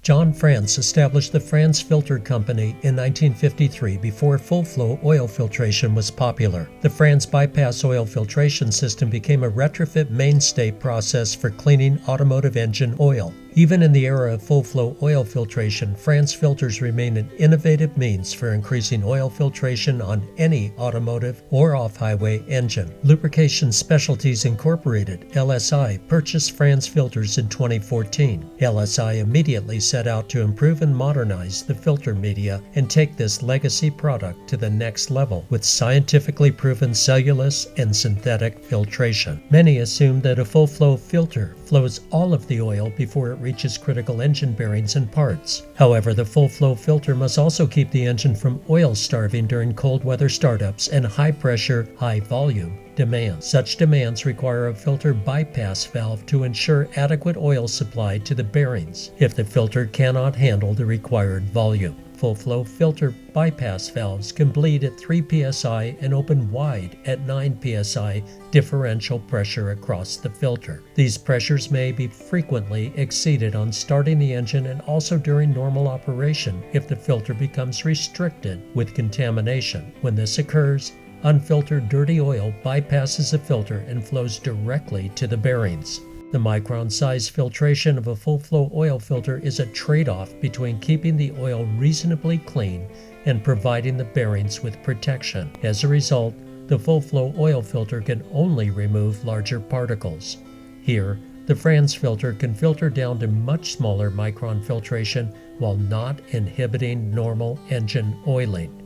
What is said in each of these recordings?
John Frantz established the Frantz Filter Company in 1953 before full-flow oil filtration was popular. The Frantz bypass oil filtration system became a retrofit mainstay process for cleaning automotive engine oil. Even in the era of full-flow oil filtration, Frantz filters remain an innovative means for increasing oil filtration on any automotive or off-highway engine. Lubrication Specialties Incorporated, LSI, purchased Frantz filters in 2014. LSI immediately set out to improve and modernize the filter media and take this legacy product to the next level with scientifically proven cellulose and synthetic filtration. Many assume that a full-flow filter flows all of the oil before it reaches critical engine bearings and parts. However, the full-flow filter must also keep the engine from oil starving during cold weather startups and high-pressure, high-volume demands. Such demands require a filter bypass valve to ensure adequate oil supply to the bearings if the filter cannot handle the required volume. Full-flow filter bypass valves can bleed at 3 psi and open wide at 9 psi differential pressure across the filter. These pressures may be frequently exceeded on starting the engine and also during normal operation if the filter becomes restricted with contamination. When this occurs, unfiltered dirty oil bypasses the filter and flows directly to the bearings. The micron-size filtration of a full-flow oil filter is a trade-off between keeping the oil reasonably clean and providing the bearings with protection. As a result, the full-flow oil filter can only remove larger particles. Here, the Frantz filter can filter down to much smaller micron filtration while not inhibiting normal engine oiling.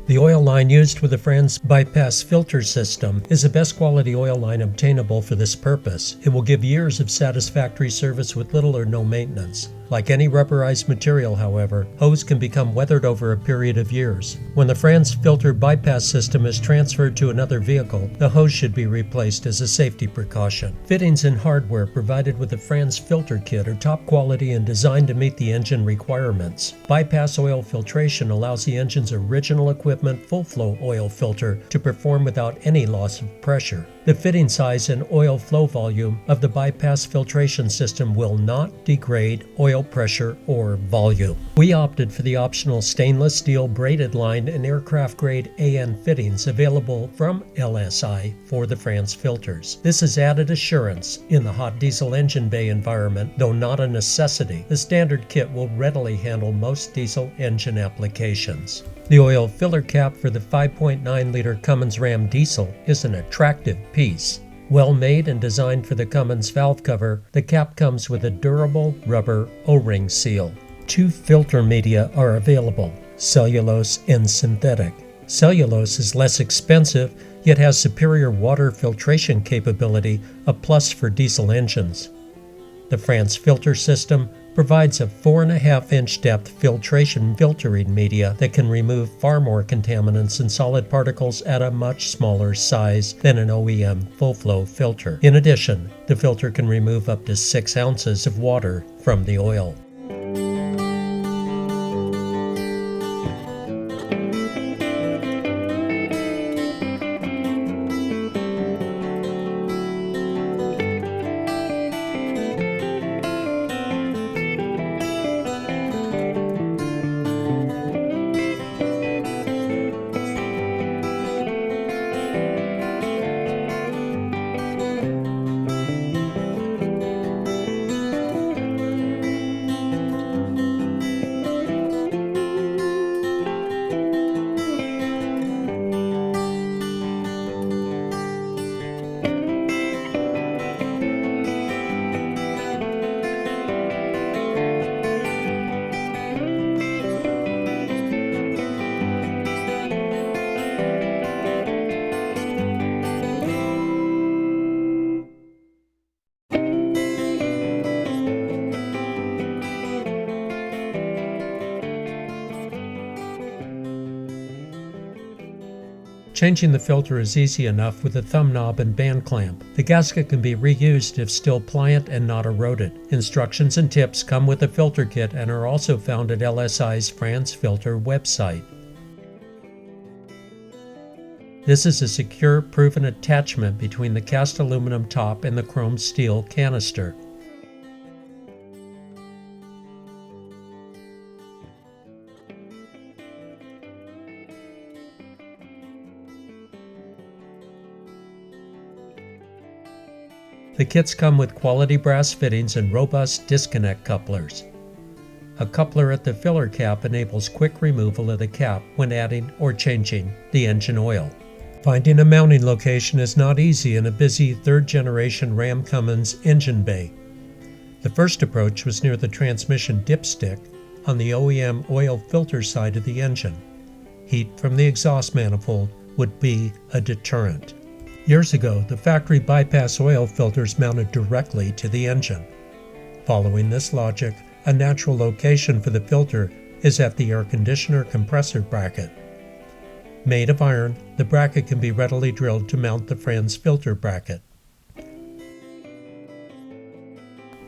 The oil line used with the Frantz bypass filter system is the best quality oil line obtainable for this purpose. It will give years of satisfactory service with little or no maintenance. Like any rubberized material, however, hose can become weathered over a period of years. When the Frantz filter bypass system is transferred to another vehicle, the hose should be replaced as a safety precaution. Fittings and hardware provided with the Frantz filter kit are top quality and designed to meet the engine requirements. Bypass oil filtration allows the engine's original equipment full-flow oil filter to perform without any loss of pressure. The fitting size and oil flow volume of the bypass filtration system will not degrade oil pressure or volume. We opted for the optional stainless steel braided line and aircraft grade AN fittings available from LSI for the Frantz filters. This is added assurance in the hot diesel engine bay environment, though not a necessity. The standard kit will readily handle most diesel engine applications. The oil filler cap for the 5.9-liter Cummins Ram diesel is an attractive piece. Well made and designed for the Cummins valve cover, the cap comes with a durable rubber O-ring seal. Two filter media are available, cellulose and synthetic. Cellulose is less expensive, yet has superior water filtration capability, a plus for diesel engines. The Frantz filter system provides a 4.5-inch depth filtering media that can remove far more contaminants and solid particles at a much smaller size than an OEM full-flow filter. In addition, the filter can remove up to 6 ounces of water from the oil. Changing the filter is easy enough with a thumb knob and band clamp. The gasket can be reused if still pliant and not eroded. Instructions and tips come with the filter kit and are also found at LSI's Frantz Filter website. This is a secure, proven attachment between the cast aluminum top and the chrome steel canister. The kits come with quality brass fittings and robust disconnect couplers. A coupler at the filler cap enables quick removal of the cap when adding or changing the engine oil. Finding a mounting location is not easy in a busy third-generation Ram Cummins engine bay. The first approach was near the transmission dipstick on the OEM oil filter side of the engine. Heat from the exhaust manifold would be a deterrent. Years ago, the factory bypass oil filters mounted directly to the engine. Following this logic, a natural location for the filter is at the air conditioner compressor bracket. Made of iron, the bracket can be readily drilled to mount the Frantz filter bracket.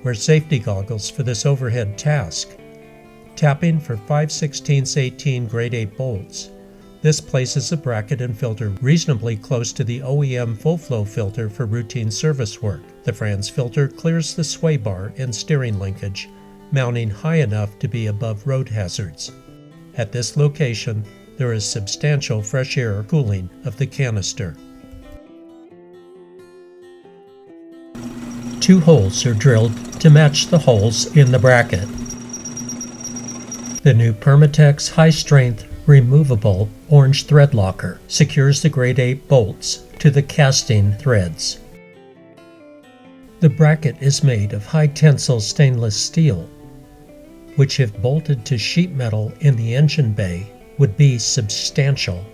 Wear safety goggles for this overhead task. Tapping for 5/16 18 grade 8 bolts. This places the bracket and filter reasonably close to the OEM full flow filter for routine service work. The Frantz filter clears the sway bar and steering linkage, mounting high enough to be above road hazards. At this location, there is substantial fresh air cooling of the canister. 2 holes are drilled to match the holes in the bracket. The new Permatex high-strength, removable orange thread locker secures the grade 8 bolts to the casting threads. The bracket is made of high-tensile stainless steel, which if bolted to sheet metal in the engine bay would be substantial,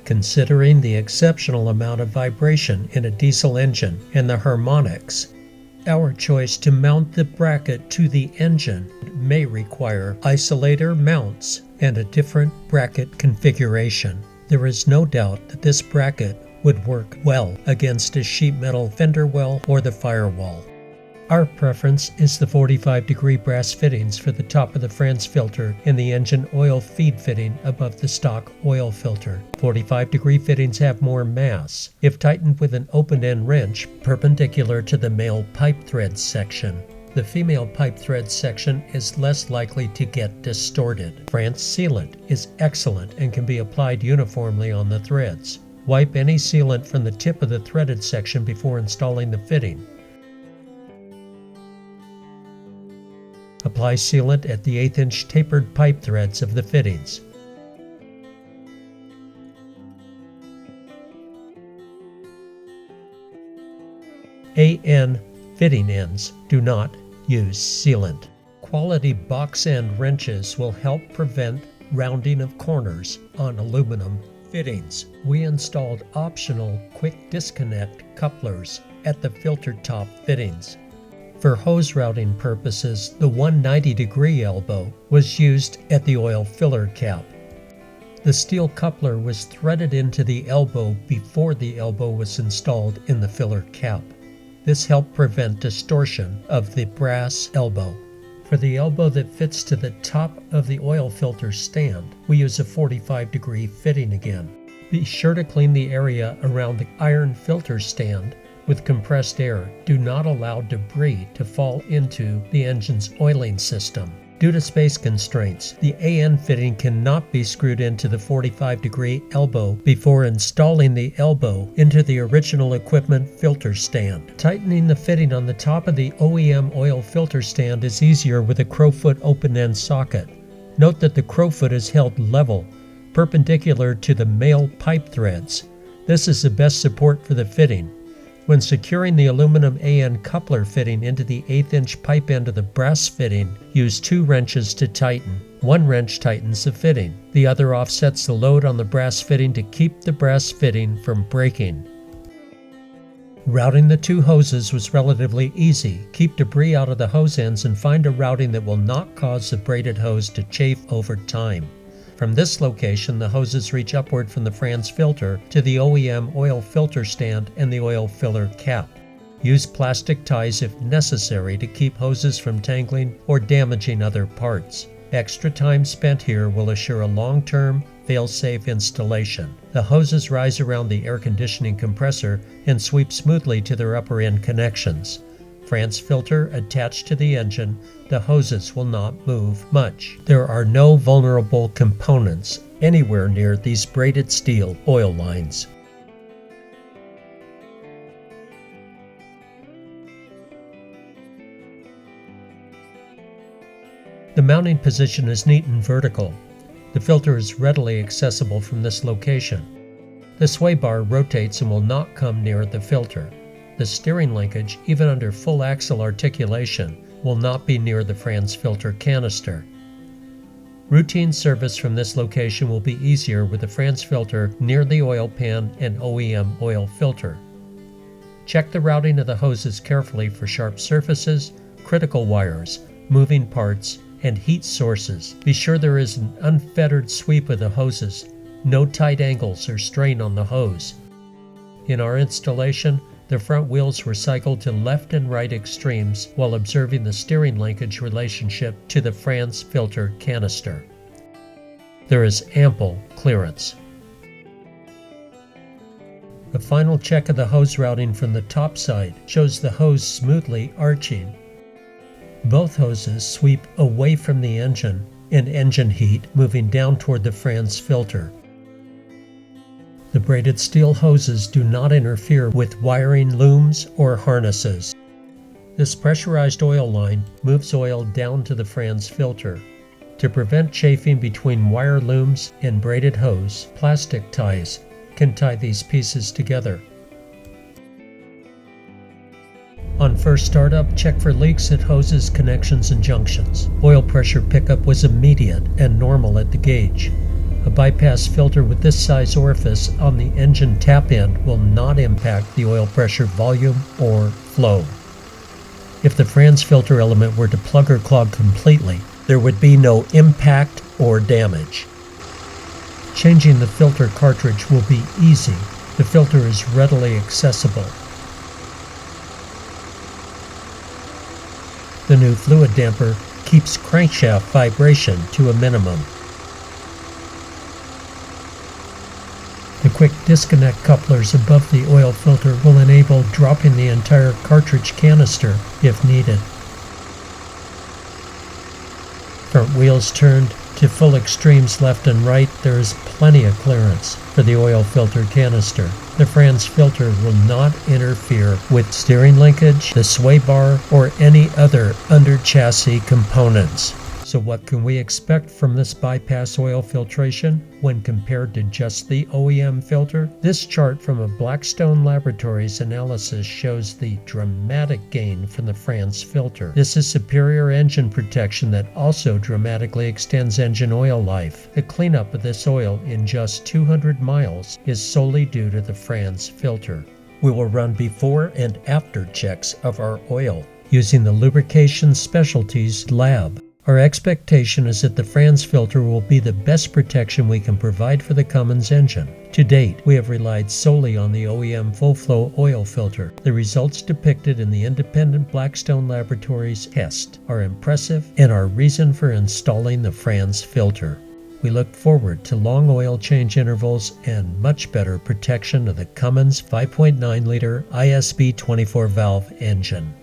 considering the exceptional amount of vibration in a diesel engine and the harmonics. Our choice to mount the bracket to the engine may require isolator mounts and a different bracket configuration. There is no doubt that this bracket would work well against a sheet metal fender well or the firewall. Our preference is the 45-degree brass fittings for the top of the Frantz filter and the engine oil feed fitting above the stock oil filter. 45-degree fittings have more mass if tightened with an open-end wrench perpendicular to the male pipe thread section. The female pipe thread section is less likely to get distorted. Frantz sealant is excellent and can be applied uniformly on the threads. Wipe any sealant from the tip of the threaded section before installing the fitting. Apply sealant at the 1/8-inch tapered pipe threads of the fittings. AN fitting ends do not use sealant. Quality box end wrenches will help prevent rounding of corners on aluminum fittings. We installed optional quick disconnect couplers at the filter top fittings. For hose routing purposes, the 190-degree elbow was used at the oil filler cap. The steel coupler was threaded into the elbow before the elbow was installed in the filler cap. This helped prevent distortion of the brass elbow. For the elbow that fits to the top of the oil filter stand, we use a 45-degree fitting again. Be sure to clean the area around the iron filter stand with compressed air. Do not allow debris to fall into the engine's oiling system. Due to space constraints, the AN fitting cannot be screwed into the 45-degree elbow before installing the elbow into the original equipment filter stand. Tightening the fitting on the top of the OEM oil filter stand is easier with a crowfoot open-end socket. Note that the crowfoot is held level, perpendicular to the male pipe threads. This is the best support for the fitting. When securing the aluminum AN coupler fitting into the 1/8-inch pipe end of the brass fitting, use 2 wrenches to tighten. One wrench tightens the fitting. The other offsets the load on the brass fitting to keep the brass fitting from breaking. Routing the 2 hoses was relatively easy. Keep debris out of the hose ends and find a routing that will not cause the braided hose to chafe over time. From this location, the hoses reach upward from the Frantz filter to the OEM oil filter stand and the oil filler cap. Use plastic ties if necessary to keep hoses from tangling or damaging other parts. Extra time spent here will assure a long-term, fail-safe installation. The hoses rise around the air conditioning compressor and sweep smoothly to their upper end connections. Frantz filter attached to the engine, the hoses will not move much. There are no vulnerable components anywhere near these braided steel oil lines. The mounting position is neat and vertical. The filter is readily accessible from this location. The sway bar rotates and will not come near the filter. The steering linkage, even under full axle articulation, will not be near the Frantz filter canister. Routine service from this location will be easier with the Frantz filter near the oil pan and OEM oil filter. Check the routing of the hoses carefully for sharp surfaces, critical wires, moving parts, and heat sources. Be sure there is an unfettered sweep of the hoses, no tight angles or strain on the hose. In our installation, the front wheels were cycled to left and right extremes while observing the steering linkage relationship to the Frantz filter canister. There is ample clearance. A final check of the hose routing from the top side shows the hose smoothly arching. Both hoses sweep away from the engine and engine heat moving down toward the Frantz filter. The braided steel hoses do not interfere with wiring looms or harnesses. This pressurized oil line moves oil down to the Frantz filter. To prevent chafing between wire looms and braided hose, plastic ties can tie these pieces together. On first startup, check for leaks at hoses, connections, and junctions. Oil pressure pickup was immediate and normal at the gauge. A bypass filter with this size orifice on the engine tap end will not impact the oil pressure volume or flow. If the Frantz filter element were to plug or clog completely, there would be no impact or damage. Changing the filter cartridge will be easy. The filter is readily accessible. The new fluid damper keeps crankshaft vibration to a minimum. The quick disconnect couplers above the oil filter will enable dropping the entire cartridge canister if needed. Front wheels turned to full extremes left and right, there is plenty of clearance for the oil filter canister. The Frantz filter will not interfere with steering linkage, the sway bar, or any other under-chassis components. So what can we expect from this bypass oil filtration when compared to just the OEM filter? This chart from a Blackstone Laboratories analysis shows the dramatic gain from the Frantz filter. This is superior engine protection that also dramatically extends engine oil life. The cleanup of this oil in just 200 miles is solely due to the Frantz filter. We will run before and after checks of our oil using the Lubrication Specialties Lab. Our expectation is that the Frantz filter will be the best protection we can provide for the Cummins engine. To date, we have relied solely on the OEM full-flow oil filter. The results depicted in the independent Blackstone Laboratories test are impressive and are reason for installing the Frantz filter. We look forward to long oil change intervals and much better protection of the Cummins 5.9-liter ISB 24-valve engine.